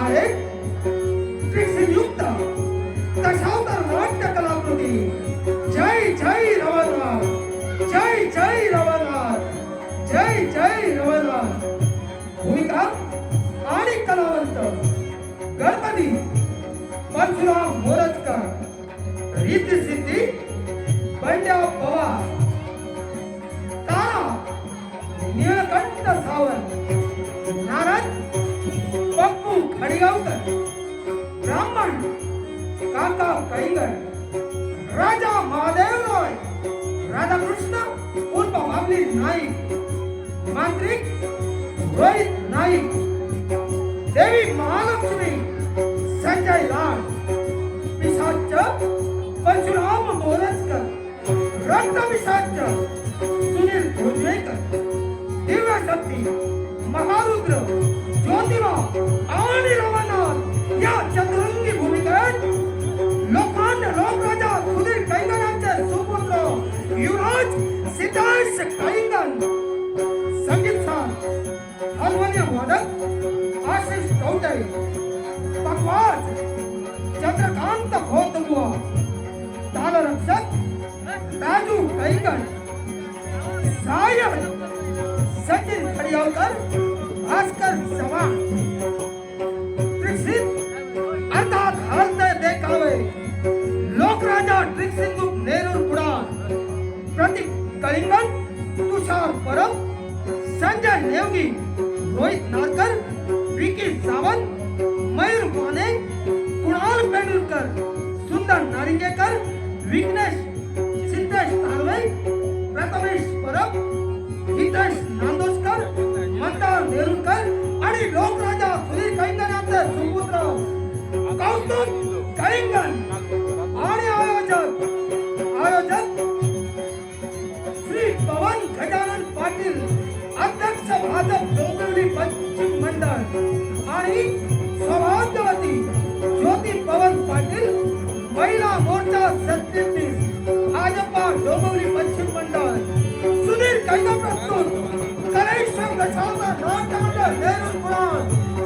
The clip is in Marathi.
आहे ट्रिक्सियुक्त दशावतार नाट्य कलाकृती जय जय रवनाथ जय जय रवनाथ जय जय रवनाथ भूमिका आणि कलावंत गणपती परशुराम मोरजकर रीती सिद्धी बंड्या पवार तारा नीलकंठ सावंत नारद पप्पू खडगावकर ब्राह्मण काका कैंगर राजा महादेव रॉय राधाकृष्ण उर्फ बाबली नाईक मांत्रिक रोहित नाईक देवी महालक्ष्मी संजय लाल पिशाच परशुराम मोरजकर रक्त पिशाच सुनील भोजवेकर दिव्य शक्ती महारुद्र ज्योतिबा आणि रवनाथ या चतुरंगी भूमिकेत लोखंड लोकराजा सुधीर कैंगरांचे सुपुत्र युवराज सिद्धेश कैंगन संगीत साथ हार्मोनियम वादक आशिष कवटे पखवाज चंद्रकांत खोतबुआ तालरक्षक राजू कैंगन सायक सचिन खडियालकर भास्कर चव्हाण ट्रिक्सित अर्थात हलते देखावे लोकराजा ट्रिक्सिंग ग्रुप नेरूर कुडाळ प्रतीक कलिंगन तुषार परब संजय नेवगी रोहित नारकर विकी सावंत मयूर माने कुणाल पेंडुलकर सुंदर नारिंगेकर विघ्नेश सिद्धेश तारवे प्रथमेश परब हितेश नांदोसकर मंदार नेरुरकर आणि लोकराजा सुधीर कैंगन यांचे सुपुत्र कौस्तुभ कैंगन आणि आयोजक श्री पवन गजानन पाटील अध्यक्ष भाजप डोंबिवली पश्चिम मंडळ आणि सौभाग्यवती ज्योती पवन पाटील महिला मोर्चा सरचिटणीस भाजपा डोंबिवली पश्चिम मंडळ सुधीर कैंगन प्रस्तुत कलेश्वर दशावतार नाट्य मंडळ नेरूर कुडाळ